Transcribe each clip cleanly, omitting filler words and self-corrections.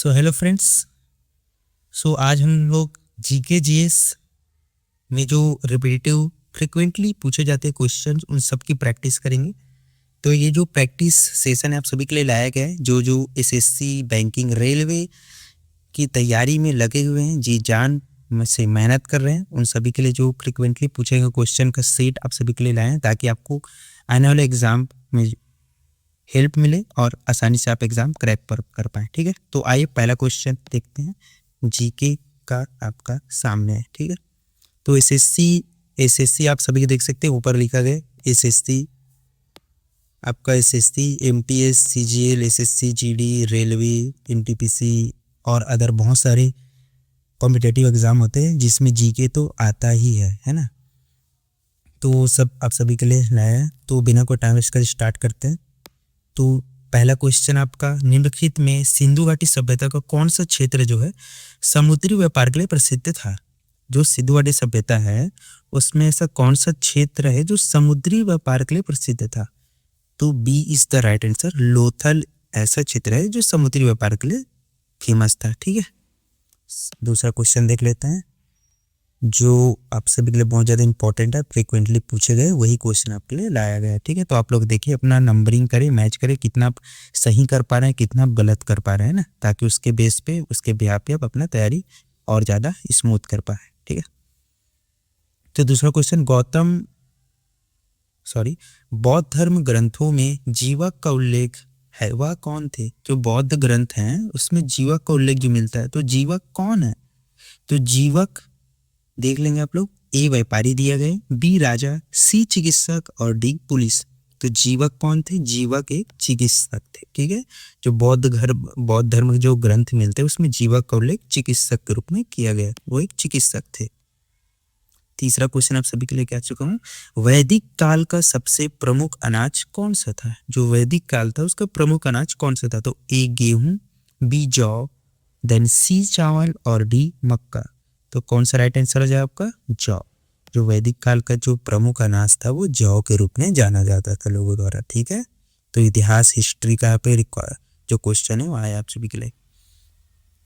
So hello friends. आज हम लोग जीके जीएस में जो रिपीटेटिव फ्रिक्वेंटली पूछे जाते हैं क्वेश्चन उन सब की प्रैक्टिस करेंगे। तो ये जो प्रैक्टिस सेशन है आप सभी के लिए लाया गया है, जो एसएससी बैंकिंग रेलवे की तैयारी में लगे हुए हैं, जी जान से मेहनत कर रहे हैं, उन सभी के लिए जो फ्रिक्वेंटली पूछे गए क्वेश्चन का सेट आप सभी के लिए लाए हैं ताकि आपको आने वाले एग्जाम में हेल्प मिले और आसानी से आप एग्जाम क्रैक कर पाए। ठीक है, तो आइए पहला क्वेश्चन देखते हैं, जीके का आपका सामने है। ठीक है, तो एसएससी आप सभी देख सकते हैं, ऊपर लिखा गया एसएससी आपका SSC MTS CGL SSC GD railway NTPC और अदर बहुत सारे कॉम्पिटिटिव एग्जाम होते हैं जिसमें जीके तो आता ही है ना। तो सब आप सभी के लिए लाया है, तो बिना कोई टाइम वेस्ट कर स्टार्ट करते हैं। तो पहला क्वेश्चन आपका, निम्नलिखित में सिंधु घाटी सभ्यता का कौन सा क्षेत्र जो है समुद्री व्यापार के लिए प्रसिद्ध था? जो सिंधु घाटी सभ्यता है उसमें ऐसा कौन सा क्षेत्र है जो समुद्री व्यापार के लिए प्रसिद्ध था? तो B is the right answer. Lothal ऐसा क्षेत्र है जो समुद्री व्यापार के लिए फेमस था। ठीक है, दूसरा क्वेश्चन देख लेते हैं जो आप सभी के लिए बहुत ज़्यादा इंपॉर्टेंट है, फ्रिक्वेंटली पूछे गए वही क्वेश्चन आपके लिए लाया गया है। ठीक है, तो आप लोग देखिए, अपना नंबरिंग करें, मैच करें, कितना आप सही कर पा रहे हैं, कितना आप गलत कर पा रहे हैं ना, ताकि उसके बेस पे उसके बिहार पे आप अपना तैयारी और ज़्यादा स्मूथ कर पाए। ठीक है, तो दूसरा क्वेश्चन, बौद्ध धर्म ग्रंथों में जीवक का उल्लेख है वह कौन थे? जो बौद्ध ग्रंथ हैं उसमें जीवक का उल्लेख जो मिलता है, तो जीवक कौन है? तो जीवक देख लेंगे आप लोग, ए व्यापारी दिया गया, बी राजा, सी चिकित्सक और डी पुलिस। तो जीवक कौन थे? जीवक एक चिकित्सक थे। ठीक है, जो बौद्ध धर्म के जो ग्रंथ मिलते हैं उसमें जीवक का उल्लेख चिकित्सक के रूप में किया गया, वो एक चिकित्सक थे। तीसरा क्वेश्चन आप सभी के लिए कह चुका हूँ, वैदिक काल का सबसे प्रमुख अनाज कौन सा था? जो वैदिक काल था उसका प्रमुख अनाज कौन सा था? तो ए गेहूं, बी जौ, देन सी चावल और डी मक्का। तो कौन सा राइट आंसर हो जाए आपका? जौ। जो वैदिक काल का जो प्रमुख अनाज था वो जौ के रूप में जाना जाता था लोगों द्वारा। ठीक है, तो इतिहास हिस्ट्री का पे जो क्वेश्चन है वो आया आप सभी के लिए।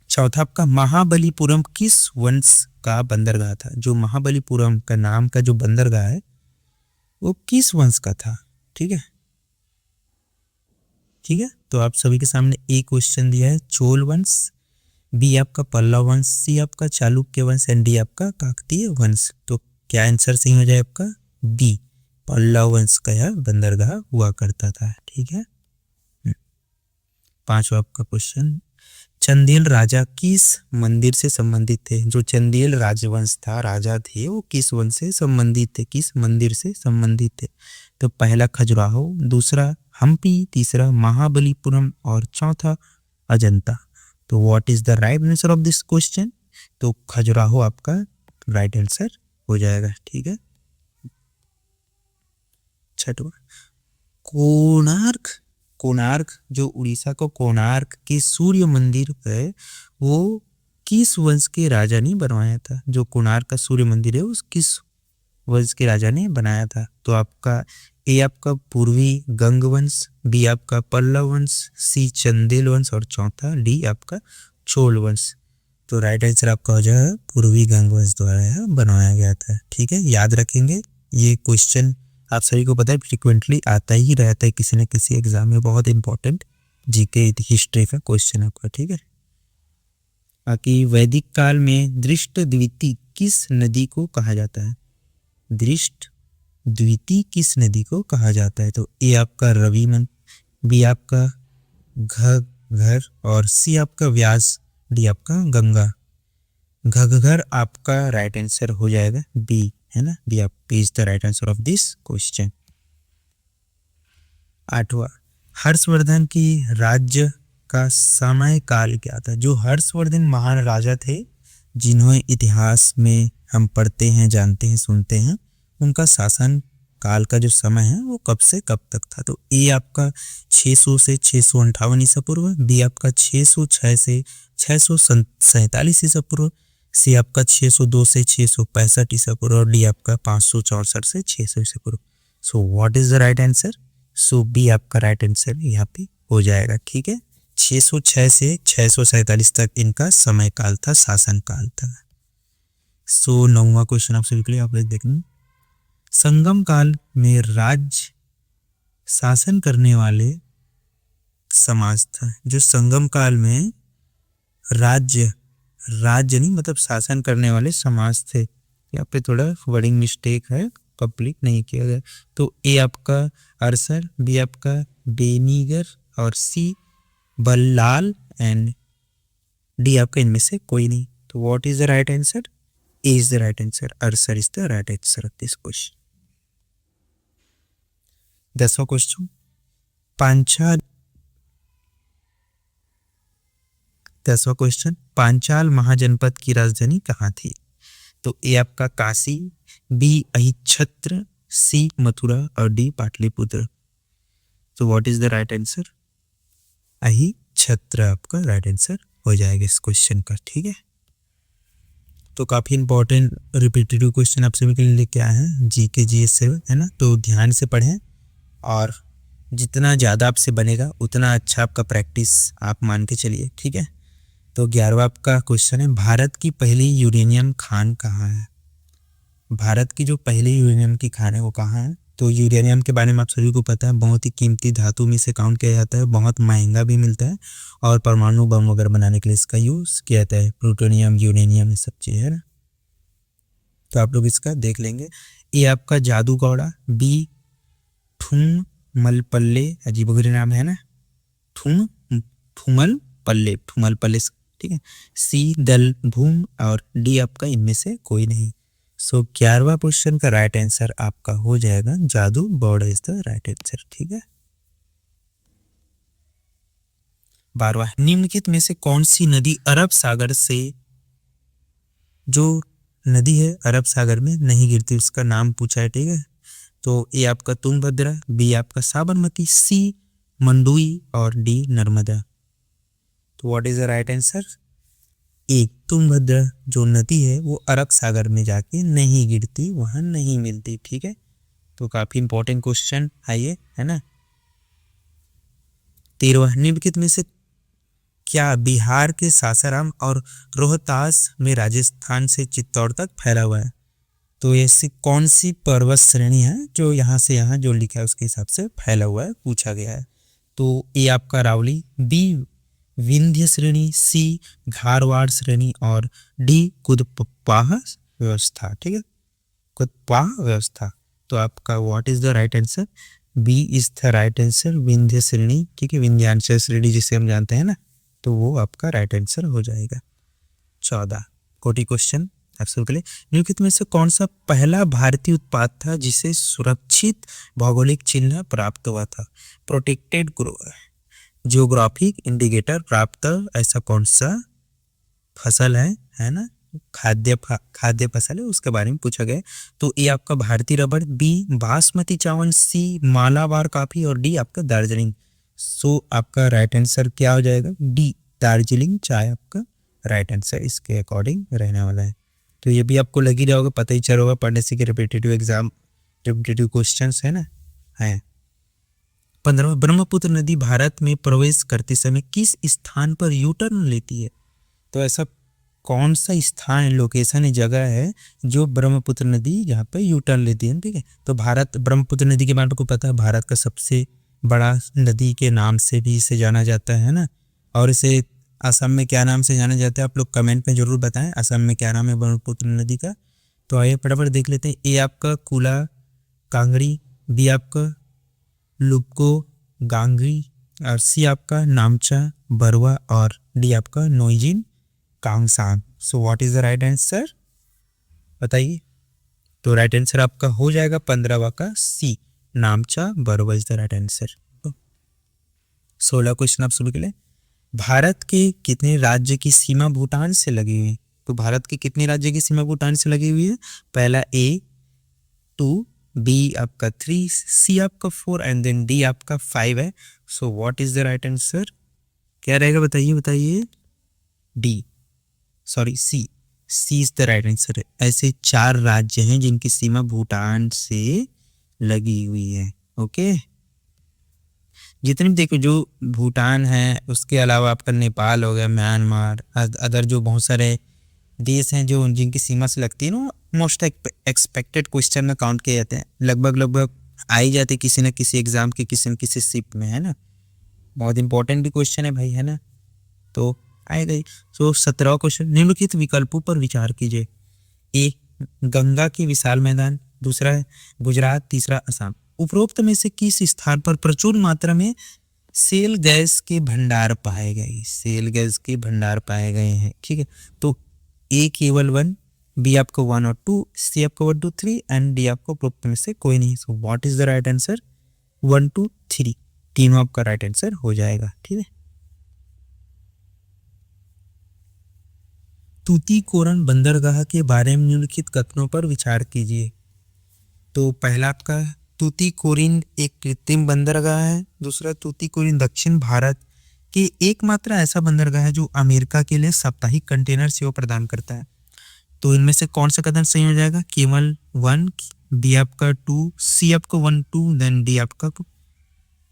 चौथा आपका, महाबलीपुरम किस वंश का बंदरगाह था? जो महाबलीपुरम का नाम का जो बंदरगाह है वो किस वंश का था? ठीक है, तो आप सभी के सामने एक क्वेश्चन दिया है, चोल वंश, बी आपका पल्लव वंश, सी आपका चालुक्य वंश एंड डी आपका काकतीय वंश। तो क्या आंसर सही हो जाए आपका? बी, पल्लव वंश का यह बंदरगाह हुआ करता था। ठीक है, पांचवा आपका क्वेश्चन, चंदेल राजा किस मंदिर से संबंधित थे? जो चंदेल राजवंश था, राजा थे, वो किस वंश से संबंधित थे, किस मंदिर से संबंधित थे? तो पहला खजुराहो, दूसरा हम्पी, तीसरा महाबलीपुरम और चौथा अजंता। तो what is the right answer of this question? तो खजुराहो आपका राइट आंसर हो जाएगा। ठीक है, छठवा, कोणार्क जो उड़ीसा को कोणार्क के सूर्य मंदिर है वो किस वंश के राजा ने बनवाया था? जो कोणार्क का सूर्य मंदिर है उस किस वंश के राजा ने बनाया था? तो आपका ए आपका पूर्वी गंग वंश, बी आपका पल्लव वंश, सी चंदेल वंश और चौथा डी आपका चोल वंश। तो राइट आंसर आपका हो जाएगा पूर्वी गंग वंश द्वारा बनवाया गया था। ठीक है, याद रखेंगे, ये क्वेश्चन आप सभी को पता है फ्रिक्वेंटली आता ही रहता है किसी न किसी एग्जाम में, बहुत इंपॉर्टेंट जीके हिस्ट्री का क्वेश्चन आपका। ठीक है, बाकी वैदिक काल में दृष्ट द्विती किस नदी को कहा जाता है? दृष्ट द्विती किस नदी को कहा जाता है? तो ए आपका रविमन, बी आपका घग्गर और सी आपका व्यास, डी आपका गंगा। घग्गर आपका राइट आंसर हो जाएगा बी, है ना, बी आप is the right answer of this question. आठवां, हर्षवर्धन की राज्य का समय काल क्या था? जो हर्षवर्धन महान राजा थे जिन्होंने इतिहास में हम पढ़ते हैं, जानते हैं, सुनते हैं, उनका शासन काल का जो समय है वो कब से कब तक था? तो ए आपका 600 से 658 ईसा पूर्व, बी आपका 606 से 647 ईसा पूर्व, सी आपका 602 से 665 ईसा पूर्व और डी आपका 564 से 600 ईसा पूर्व। So what is the right answer? So B आपका राइट आंसर यहाँ पे हो जाएगा। ठीक है, 606 से 647 तक इनका समय काल था, शासन काल था। सो 9वां क्वेश्चन आप सभी के लिए आप लोग देखेंगे। संगम काल में राज्य शासन करने वाले समाज था। जो संगम काल में राज्य नहीं मतलब शासन करने वाले समाज थे। यहाँ पे थोड़ा वर्डिंग मिस्टेक है, कंप्लीट नहीं किया गया। तो ए आपका अरसर, बी आपका बेनीगर और सी बल्लाल एंड डी आपका इनमें से कोई नहीं। तो what is the right answer? A is the right answer. अरसर is the right answer of this question. 10वां क्वेश्चन, पांचाल 10वां क्वेश्चन, पांचाल महाजनपद की राजधानी कहाँ थी? तो ए आपका काशी, बी अहिच्छत्र, सी मथुरा और डी पाटलिपुत्र। तो what is the right answer? Ahichchhatra आपका राइट आंसर हो जाएगा इस क्वेश्चन का। ठीक है, तो काफी इंपॉर्टेंट रिपीटेटिव क्वेश्चन आप सभी के लिए लेके आए हैं जीके जीएस से, है ना। तो ध्यान से पढ़ें और जितना ज़्यादा आपसे बनेगा उतना अच्छा आपका प्रैक्टिस आप मान के चलिए। ठीक है, तो 11वां आपका क्वेश्चन है, भारत की पहली यूरेनियम खान कहाँ है? भारत की जो पहली यूरेनियम की खान है वो कहाँ है? तो यूरेनियम के बारे में आप सभी को पता है, बहुत ही कीमती धातु में से काउंट किया जाता है, बहुत महंगा भी मिलता है और परमाणु बम वगैरह बनाने के लिए इसका यूज किया जाता है। प्लूटोनियम, यूरेनियम, ये सब चीज़ है ना। तो आप लोग इसका देख लेंगे। ये आपका जादूगौड़ा, बी ठुमलपल्ले, अजीबोगरीब नाम है ना, ठुमलपल्ले, ठीक है। सी दलभूम और डी आपका इनमें से कोई नहीं। सो 11वां क्वेश्चन का राइट आंसर आपका हो जाएगा जादू बौड़ा इज द राइट आंसर। ठीक है। 12वां, निम्नलिखित में से कौन सी नदी अरब सागर से, जो नदी है अरब सागर में नहीं गिरती, उसका नाम पूछा है। ठीक है, तो ए आपका तुंगभद्रा, बी आपका साबरमती, सी मंडुई और डी नर्मदा। तो what is the right answer? एक तुंगभद्रा जो नदी है वो अरब सागर में जाके नहीं गिरती, वहां नहीं मिलती। ठीक है, तो काफी इंपॉर्टेंट क्वेश्चन है ये, है ना। 13वां, निम्नलिखित में से क्या बिहार के सासाराम और रोहतास में राजस्थान से चित्तौड़ तक फैला हुआ है? तो ऐसी कौन सी पर्वत श्रेणी है जो यहाँ से यहाँ जो लिखा है उसके हिसाब से फैला हुआ है, पूछा गया है। तो ए आपका रावली, बी विंध्य श्रेणी, सी घारवाड़ श्रेणी और डी कुदपाह व्यवस्था। ठीक है, कुदपाह व्यवस्था। तो आपका what is the right answer? B is the right answer, Vindhya श्रेणी। ठीक है, विंध्यांचल श्रेणी जिसे हम जानते हैं ना, तो वो आपका राइट आंसर हो जाएगा। 14 कोटि क्वेश्चन आप सबके लिए, निम्नलिखित में से कौन सा पहला भारतीय उत्पाद था जिसे सुरक्षित भौगोलिक चिन्ह प्राप्त हुआ था? प्रोटेक्टेड जियोग्राफिक इंडिकेटर प्राप्त ऐसा कौन सा फसल है ना, खाद्य फसल है, उसके बारे में पूछा गया। तो ए आपका भारतीय रबड़, बी बासमती चावल, सी मालाबार कॉफी और डी आपका दार्जिलिंग। सो आपका राइट आंसर क्या हो जाएगा? डी दार्जिलिंग चाय आपका राइट आंसर इसके अकॉर्डिंग रहने वाला है। तो ये भी आपको लग ही रहा होगा, पता ही चल होगा पढ़ने से कि रिपीटेटिव क्वेश्चंस है ना, है। 15वां, ब्रह्मपुत्र नदी भारत में प्रवेश करते समय किस स्थान पर यू टर्न लेती है? तो ऐसा कौन सा स्थान, लोकेशन, जगह है जो ब्रह्मपुत्र नदी यहाँ पे यू टर्न लेती है? ठीक है, तो भारत ब्रह्मपुत्र नदी के बारे में पता है, भारत का सबसे बड़ा नदी के नाम से भी इसे जाना जाता है ना। और इसे असम में क्या नाम से जाना जाता है, आप लोग कमेंट में जरूर बताएं असम में क्या नाम है ब्रह्मपुत्र नदी का। तो आइए फटाफट देख लेते हैं। ए आपका कुला कांगड़ी, बी आपका लुपको गांगी और सी आपका नामचा बरवा और डी आपका Noijin Kangsang. So what is the right answer बताइए? तो राइट आंसर आपका हो जाएगा 15वां का C Namcha Barwa is the right answer. 16 question आप सभी के लिए, भारत के कितने राज्य की सीमा भूटान से लगी हुई है? तो भारत के कितने राज्य की सीमा भूटान से लगी हुई है? पहला ए 2, बी आपका 3, सी आपका 4 एंड देन डी आपका 5 है। So what is the right answer क्या रहेगा बताइए? D, sorry C is the right answer. ऐसे 4 राज्य हैं जिनकी सीमा भूटान से लगी हुई है। ओके, जितने भी देखो, जो भूटान है, उसके अलावा आपका नेपाल हो गया, म्यांमार, अदर जो बहुत सारे देश हैं जो जिनकी सीमा से लगती है ना, मोस्ट एक्सपेक्टेड क्वेश्चन में काउंट किए जाते हैं, लगभग लगभग आ ही जाते किसी न किसी एग्जाम के किसी न किसी शिप में, है ना। बहुत इंपॉर्टेंट भी क्वेश्चन है भाई, है ना, तो आएगा ही। सो 17वां क्वेश्चन, निम्नलिखित विकल्पों पर विचार कीजिए। ए, गंगा के विशाल मैदान, दूसरा है गुजरात, तीसरा असम। उपरोक्त में से किस स्थान पर प्रचुर मात्रा में सेल गैस के भंडार पाए गए, सेल गैस के भंडार पाए गए हैं, ठीक है। तो ए केवल 1, बी आपको 1 और 2, सी आपको 1 2 3 एंड डी आपको उपरोक्त में से कोई नहीं। So what is the right answer? 1 2 3, तीनों आपका राइट आंसर हो जाएगा, ठीक है। तूतीकोरन बंदरगाह के बारे में निम्नलिखित कथनों पर विचार कीजिए। तो पहला आपका तूतीकोरिन एक कृत्रिम बंदरगाह है, दूसरा तूतीकोरिन दक्षिण भारत के एकमात्र ऐसा बंदरगाह है जो अमेरिका के लिए साप्ताहिक कंटेनर सेवा प्रदान करता है। तो इनमें से कौन सा कथन सही हो जाएगा? केवल 1, बी आपका 2, सी आपका 1 2, देन डी आपका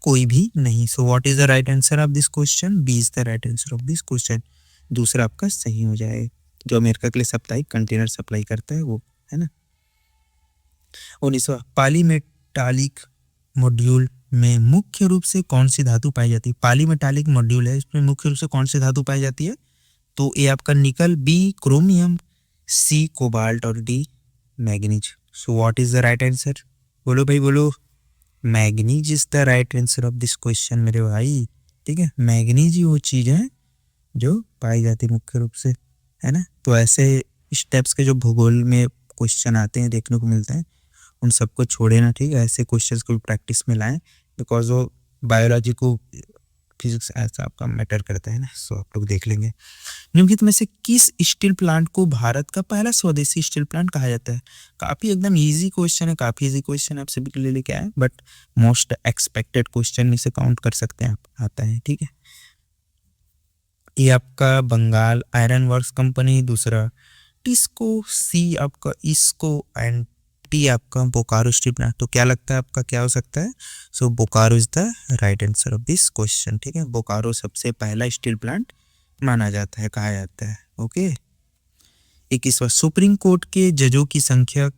कोई भी नहीं। So what is the right answer of this question? B is the right answer of this question. दूसरा आपका सही हो जाएगा, जो अमेरिका के लिए साप्ताहिक कंटेनर सप्लाई करता है वो, है ना। 19वां, पॉलीमेटालिक मॉड्यूल में मुख्य रूप से कौन सी धातु पाई जाती है? पॉलीमेटालिक मॉड्यूल है, इसमें मुख्य रूप से कौन सी धातु पाई जाती है? तो ए आपका निकल, बी क्रोमियम, सी कोबाल्ट और D manganese. So what is the right answer? बोलो भाई बोलो। Manganese is the right answer of this question मेरे भाई, ठीक है। मैग्नीज ही वो चीज है जो पाई जाती है मुख्य रूप से, है ना। तो ऐसे स्टेप्स के जो भूगोल में क्वेश्चन आते हैं देखने को मिलते हैं, उन सबको छोड़े ना, ठीक है। ऐसे क्वेश्चंस को प्रैक्टिस में लाएं, बिकॉज वो बायोलॉजी को फिजिक्स ऐसा आपका मैटर करता है ना। सो आप लोग देख लेंगे। निम्नलिखित में से किस स्टील प्लांट को भारत का पहला स्वदेशी स्टील प्लांट कहा जाता है? काफी एकदम इजी क्वेश्चन है, काफी इजी क्वेश्चन आप सभी के लिए लेके आए, बट मोस्ट एक्सपेक्टेड क्वेश्चन में से काउंट कर सकते हैं आप, आता है, ठीक है। ये आपका बंगाल आयरन वर्क्स कंपनी, दूसरा टिस्को, सी आपका इसको एंड डी आपका बोकारो स्टील प्लांट। तो क्या लगता है आपका क्या हो सकता है? So Bokaro is the right answer of this question, ठीक है। बोकारो सबसे पहला स्टील प्लांट माना जाता है, कहा जाता है, ओके। 21वां, सुप्रीम कोर्ट के जजों की संख्या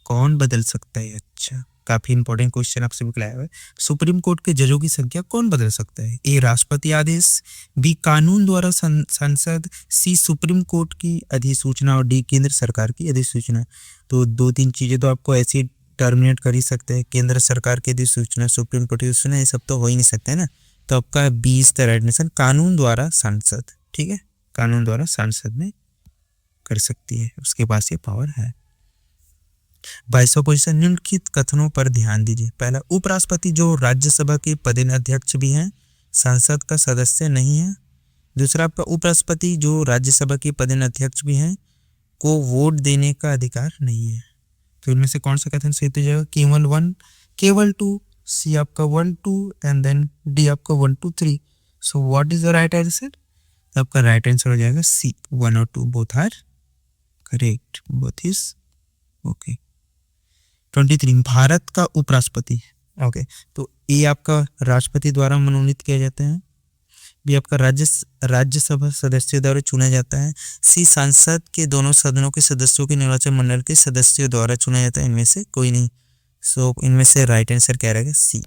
कौन बदल सकता है? अच्छा, काफी इंपॉर्टेंट क्वेश्चन आपसे भी लाया हुआ है। सुप्रीम कोर्ट के जजों की संख्या कौन बदल सकता है? ए राष्ट्रपति आदेश, बी कानून द्वारा संसद, सी सुप्रीम कोर्ट की अधिसूचना और डी केंद्र सरकार की अधिसूचना। तो 2-3 चीजें तो आपको ऐसी टर्मिनेट कर ही सकते हैं, केंद्र सरकार की अधिसूचना, सुप्रीम कोर्ट की अधिसूचना, ये सब तो हो ही नहीं सकते है ना। तो आपका B is the right answer, कानून द्वारा संसद, ठीक है। कानून द्वारा संसद में कर सकती है, उसके पास ये पावर है। 22वां क्वेश्चन, निम्नलिखित कथनों पर ध्यान दीजिए। पहला, उपराष्ट्रपति जो राज्यसभा के पदेन अध्यक्ष भी हैं, संसद का सदस्य नहीं है। दूसरा आपका, उपराष्ट्रपति जो राज्यसभा के पदेन अध्यक्ष भी हैं को वोट देने का अधिकार नहीं है। तो इनमें से कौन सा कथन सही हो जाएगा? केवल 1, केवल 2, सी आपका 1 2 एंड देन डी आपका 1 2 3। So what is the right answer? आपका राइट आंसर हो जाएगा सी, 1 और 2 both are correct, both is okay. 23, Bharat का उपराष्ट्रपति, ओके। तो ए आपका राष्ट्रपति द्वारा मनोनीत किया जाता है, बी आपका राज्यसभा सदस्यों द्वारा चुना जाता है, सी संसद के दोनों सदनों के सदस्यों के निर्वाचन मंडल के सदस्यों द्वारा चुना जाता है, इनमें से कोई नहीं। सो इनमें से राइट आंसर क्या रहेगा? सी,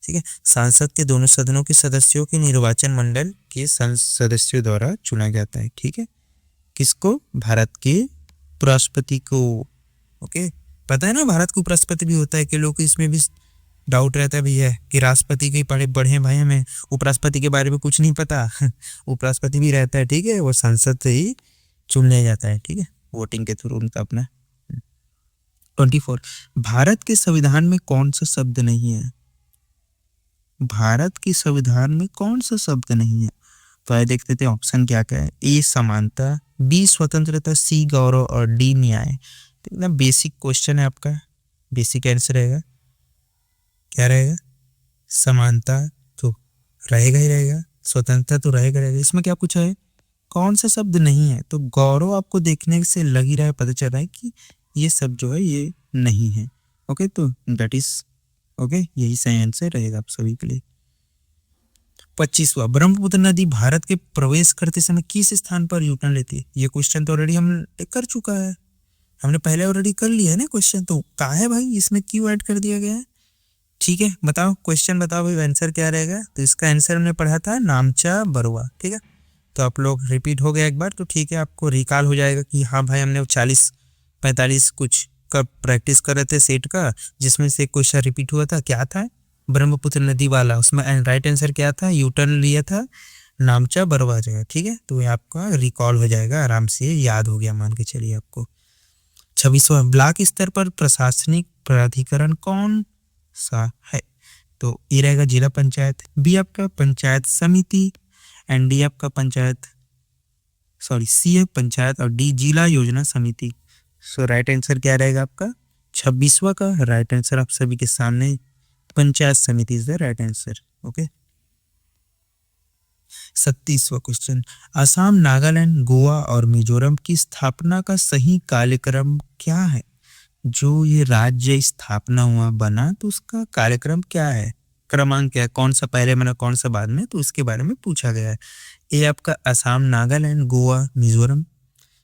ठीक है। संसद के दोनों सदनों के सदस्यों के निर्वाचन मंडल के सदस्यों द्वारा चुना जाता है, ठीक है। किसको? भारत के उपराष्ट्रपति को, ओके। पता है ना भारत का उपराष्ट्रपति भी होता है, कि लोग इसमें भी डाउट रहता है भैया कि राष्ट्रपति के पढ़े बढ़े भाई, हमें उपराष्ट्रपति के बारे में कुछ नहीं पता। उपराष्ट्रपति भी रहता है, ठीक है, वो संसद से ही चुन लिया जाता है, ठीक है, वोटिंग के थ्रू उनका अपना। 24, भारत के संविधान में कौन सा शब्द नहीं है? भारत के संविधान में कौन सा शब्द नहीं है? तो आइए देखते थे ऑप्शन क्या क्या है। ए समानता, बी स्वतंत्रता, सी गौरव और डी न्याय। तो एकदम बेसिक क्वेश्चन है आपका, बेसिक आंसर रहेगा, क्या रहेगा? समानता तो रहेगा ही रहेगा, स्वतंत्रता तो रहेगा रहेगा। इसमें क्या पूछा है? कौन सा शब्द नहीं है? तो गौरव आपको देखने से लग ही रहा है, पता चल रहा है कि ये सब जो है ये नहीं है, ओके। तो दैट इज ओके, यही सही आंसर रहेगा आप सभी के लिए। 25वां, ब्रह्मपुत्र नदी भारत के प्रवेश करते समय किस स्थान पर यूटर्न लेती है? ये क्वेश्चन तो ऑलरेडी हम कर चुका है, हमने पहले ऑलरेडी कर लिया है ना क्वेश्चन, तो कहाँ है भाई, इसमें क्यों ऐड कर दिया गया है? ठीक है, बताओ क्वेश्चन बताओ भाई, आंसर क्या रहेगा? तो इसका आंसर हमने पढ़ा था नामचा बरुआ। ठीक है, तो आप लोग रिपीट हो गया एक बार तो ठीक है, आपको रिकॉल हो जाएगा कि हाँ भाई हमने 40-45 कुछ का प्रैक्टिस कर रहे थे सेट का, जिसमें से क्वेश्चन रिपीट हुआ था, क्या था? ब्रह्मपुत्र नदी वाला, उसमें राइट आंसर क्या था? यूटर्न लिया था नामचा बरुआ जगह। ठीक है, तो ये आपका रिकॉल हो जाएगा, आराम से याद हो गया मान के चलिए आपको। 26वां, ब्लॉक स्तर पर प्रशासनिक प्राधिकरण कौन सा है? तो ए रहेगा जिला पंचायत, बी आपका पंचायत समिति, एंड डी आपका सी है पंचायत, और डी जिला योजना समिति। सो राइट आंसर क्या रहेगा आपका? 26वां का राइट आंसर आप सभी के सामने panchayat samiti is the right answer. Okay, 37वां क्वेश्चन, असम, नागालैंड, गोवा और मिजोरम की स्थापना का सही कार्यक्रम क्या है? जो ये राज्य स्थापना हुआ बना तो उसका कार्यक्रम क्या है, क्रमांक क्या है, कौन सा पहले बना कौन सा बाद में, तो उसके बारे में पूछा गया है। ए आपका Assam, Nagaland, Goa, Mizoram,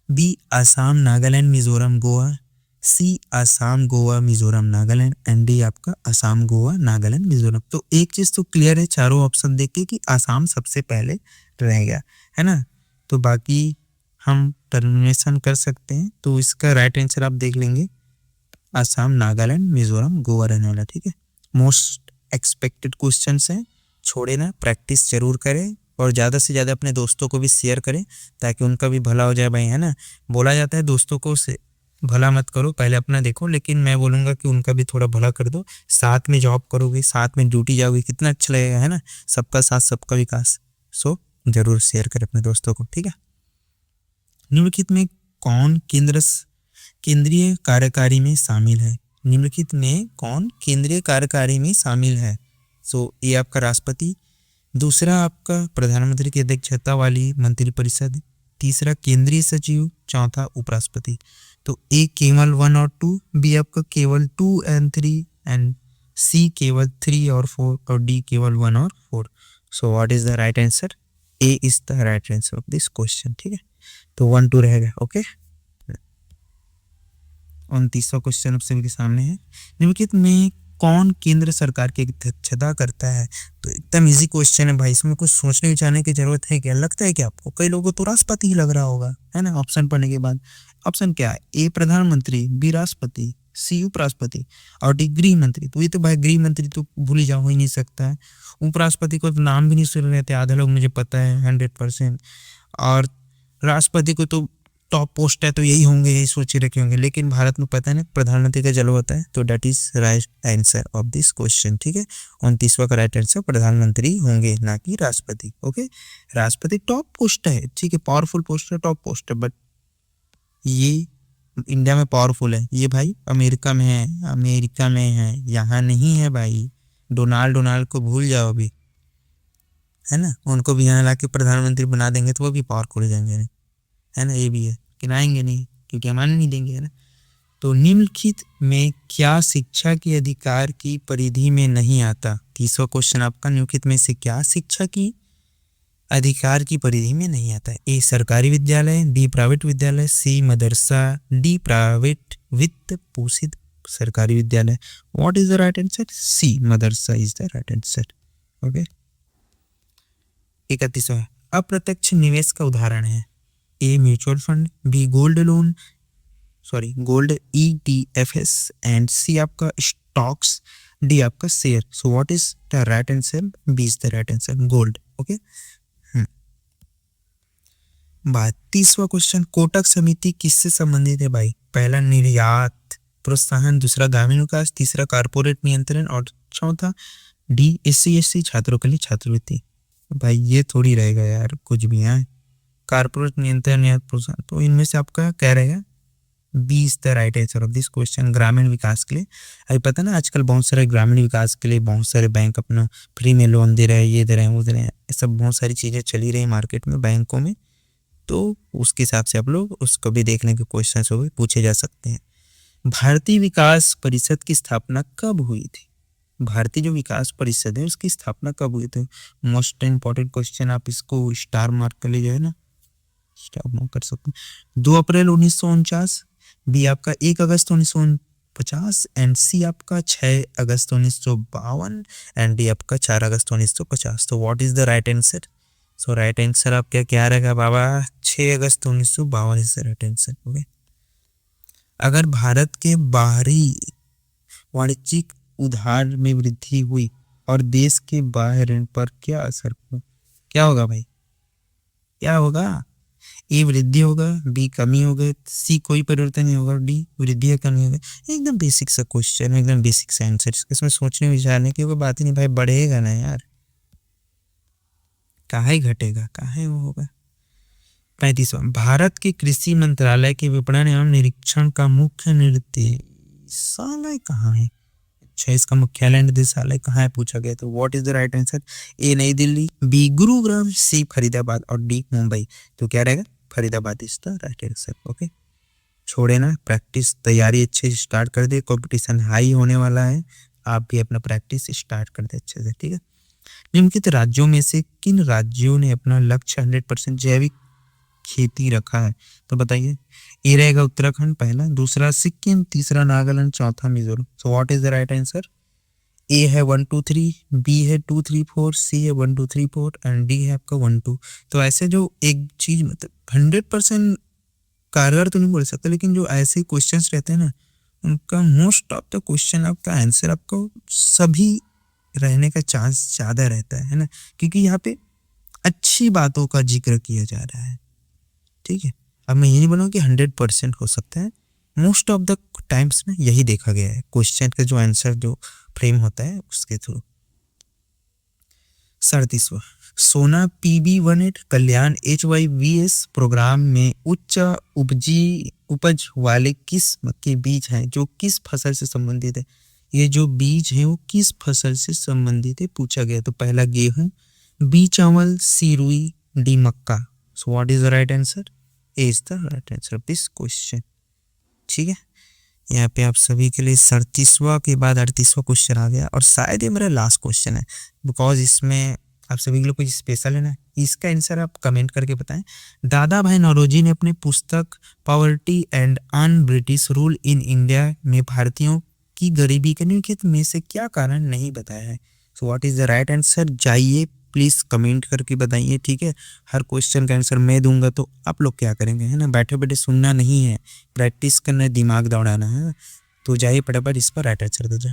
B Assam, Nagaland, Mizoram, Goa, C Assam, Goa, Mizoram, Nagaland, and D आपका असम, गोवा, नागालैंड, मिजोरम। तो एक चीज तो क्लियर है चारों ऑप्शन देख के कि असम सबसे पहले रहेगा, है ना, तो बाकी हम टर्मिनेशन कर सकते हैं, तो इसका राइट आंसर आप देख लेंगे असम, नागालैंड, मिजोरम, गोवा रहने वाला। ठीक है, मोस्ट एक्सपेक्टेड क्वेश्चंस हैं, छोड़े ना, प्रैक्टिस जरूर करें और ज़्यादा से ज़्यादा अपने दोस्तों को भी शेयर करें ताकि उनका भी भला हो जाए भाई, है ना। बोला जाता है दोस्तों को से भला मत करो, पहले अपना देखो, लेकिन मैं बोलूँगा कि उनका भी थोड़ा भला कर दो, साथ में जॉब करोगे, साथ में ड्यूटी जाओगे, कितना अच्छा लगेगा, है ना। सबका साथ सबका विकास। सो जरूर शेयर करें अपने दोस्तों को। ठीक है, निम्नलिखित में कौन केंद्रीय कार्यकारी में शामिल है? निम्नलिखित में कौन केंद्रीय कार्यकारी में शामिल है? सो ये आपका राष्ट्रपति, दूसरा आपका प्रधानमंत्री की अध्यक्षता वाली मंत्रिपरिषद, तीसरा केंद्रीय सचिव, चौथा उपराष्ट्रपति। तो ए केवल 1 और 2, बी आपका केवल 2 एंड 3, एंड सी केवल 3 और 4, और डी केवल 1 और 4। सो what is the right answer? A is the right answer of this question. ठीक है, तो 1 2 रहेगा। ओके, 29वां क्वेश्चन आप सभी के सामने है, निम्नलिखित में कौन केंद्र सरकार की अध्यक्षता करता है? तो एकदम इजी क्वेश्चन है भाई, इसमें कुछ सोचने विचारने की जरूरत है क्या? लगता है कि आपको कई लोगों को तो राष्ट्रपति ही लग रहा होगा, है ना, ऑप्शन पढ़ने के बाद। ऑप्शन क्या है? ए प्रधानमंत्री, बी राष्ट्रपति, सी उपराष्ट्रपति, और डी गृह मंत्री। तो ये तो भाई गृह मंत्री तो भूल ही जाओ, ही नहीं सकता है। उपराष्ट्रपति को तो नाम भी नहीं सुन रहे थे आधे लोग, मुझे पता है 100%। और राष्ट्रपति को तो टॉप पोस्ट है तो यही होंगे, यही सोचे रखे होंगे, लेकिन भारत में पता है ना प्रधानमंत्री का जलवा होता है, तो that is right answer of this question. ठीक है, 29वां का राइट आंसर प्रधानमंत्री होंगे, ना कि राष्ट्रपति। ओके, राष्ट्रपति टॉप पोस्ट है, ठीक है, पावरफुल पोस्ट है, टॉप पोस्ट है, बट ये इंडिया में पावरफुल है, ये भाई अमेरिका में है, यहाँ नहीं है भाई। डोनाल्ड को भूल जाओ अभी, है ना, उनको भी यहाँ ला के प्रधानमंत्री बना देंगे तो वो भी पावरफुल हो जाएंगे, है ना, ये भी है, गिनाएंगे नहीं क्योंकि हमारे नहीं देंगे, है ना। तो निम्नलिखित में क्या शिक्षा के अधिकार की परिधि में नहीं आता? 30वां क्वेश्चन आपका, निम्नलिखित में से क्या शिक्षा की अधिकार की परिधि में नहीं आता है? ए सरकारी विद्यालय, बी प्राइवेट विद्यालय, सी मदरसा, डी प्राइवेट वित्त पोषित सरकारी विद्यालय। What is the right answer? C madrasa is the right answer. Okay, 31वां, अप्रत्यक्ष निवेश का उदाहरण है? A mutual fund, B gold ETFs, and C आपका स्टॉक्स, डी आपका share. So what is the right answer? B is the right answer, gold. Okay, 32वां question, Kotak samiti किससे संबंधित है भाई? पहला निर्यात प्रोत्साहन, दूसरा ग्रामीण विकास, तीसरा कारपोरेट नियंत्रण, और चौथा डी SC/ST छात्रों के लिए छात्रवृत्ति। भाई ये थोड़ी रहेगा यार, कुछ भी है कारपोरेट नियंत्रण या प्रोत्साहन, तो इनमें से आपका क्या रहेगा? B is the right answer of this question, ग्रामीण विकास के लिए। अभी पता ना आजकल बहुत सारे ग्रामीण विकास के लिए बहुत सारे बैंक अपना फ्री में लोन दे रहे हैं, ये दे रहे हैं, वो दे रहे हैं, सब बहुत सारी चीज़ें चली रही मार्केट में बैंकों में, तो उसके हिसाब से आप लोग उसको भी देखने के क्वेश्चन पूछे जा सकते हैं। भारतीय विकास परिषद की स्थापना कब हुई थी? भारतीय जो विकास परिषद है उसकी स्थापना कब हुई थी? मोस्ट इम्पोर्टेंट क्वेश्चन, आप इसको स्टार मार्क कर लीजिए, है ना, स्टार मार्क कर सकते हैं। 2 अप्रैल 1949, बी आपका 1 अगस्त 1950 एंड सी आपका 6 अगस्त 1952 एंड डी आपका 4 अगस्त 1950। तो what is the right answer? So right answer आपका क्या रहेगा बाबा? 6 अगस्त 1952 is the right answer. Okay, अगर भारत के बाहरी वाणिज्यिक उधार में वृद्धि हुई और देश के बाह्य ऋण पर क्या असर हुआ? क्या होगा भाई, क्या होगा? ए वृद्धि होगा, बी कमी होगा, सी कोई परिवर्तन नहीं होगा, डी वृद्धि या कमी होगा। एकदम बेसिक सा क्वेश्चन, एकदम बेसिक सा आंसर, इसमें सोचने विचारने की कोई बात ही नहीं भाई। बढ़ेगा ना यार, काहे घटेगा, काहे वो होगा। 35वां, भारत के कृषि मंत्रालय के विपणन एवं निरीक्षण का मुख्य निर्देशालय कहाँ है? अच्छा, इसका मुख्यालय निदेशालय कहाँ है पूछा गया, तो what is the right answer? A New Delhi, B Gurugram, C Faridabad और डी मुंबई। तो क्या रहेगा? Faridabad is the right answer. Okay, छोड़े ना, प्रैक्टिस तैयारी अच्छे से स्टार्ट कर दे, कंपटीशन हाई होने वाला है, आप भी अपना प्रैक्टिस स्टार्ट कर दे अच्छे से, ठीक है। निम्नलिखित राज्यों में से किन राज्यों ने अपना लक्ष्य 100% जैविक खेती रखा है? तो बताइए। ए रहेगा उत्तराखंड पहला, दूसरा सिक्किम, तीसरा नागालैंड, चौथा Mizoram. So what is the right answer? A है 1 2 3, बी है 2 3 4, सी है 1 2 3 4 एंड डी है आपका 1 2। तो ऐसे जो एक चीज मतलब 100% कारगर तो नहीं बोल सकता, लेकिन जो ऐसे क्वेश्चंस रहते हैं ना, उनका मोस्ट ऑफ द क्वेश्चन आपका आंसर आपको सभी रहने का चांस ज्यादा रहता है ना, क्योंकि यहाँ पे अच्छी बातों का जिक्र किया जा रहा है, ठीक है। अब मैं ये नहीं बोलूँगा कि 100% हो सकता है, मोस्ट ऑफ द टाइम्स में यही देखा गया है क्वेश्चन का जो आंसर जो फ्रेम होता है उसके थ्रू। 37वां, सोना PB18 कल्याण HYVS प्रोग्राम में उच्च उपज वाले किस्म के बीज हैं जो किस फसल से संबंधित है? ये जो बीज है वो किस फसल से संबंधित है पूछा गया। तो पहला गेहूं, बी चावल, सी रुई, D Mecca. So what is the right answer? A is the right answer of this question, ठीक है। यहाँ पे आप सभी के लिए 37वां के बाद 38वां क्वेश्चन आ गया, और शायद ये मेरा लास्ट क्वेश्चन है, बिकॉज इसमें आप सभी के लिए कुछ स्पेशल है ना। इसका आंसर आप कमेंट करके बताएं। दादा भाई नौरोजी ने अपनी पुस्तक poverty and un British rule in India में भारतीयों की गरीबी के निम्नलिखित में से क्या कारण नहीं बताया है? So what is the right answer? जाइए प्लीज कमेंट करके बताइए, ठीक है। हर क्वेश्चन का आंसर मैं दूंगा, तो आप लोग क्या करेंगे, है ना, बैठे बैठे सुनना नहीं है, प्रैक्टिस करना है, दिमाग दौड़ाना है। तो जाइए फटाफट इस पर राइट आंसर दीजिए।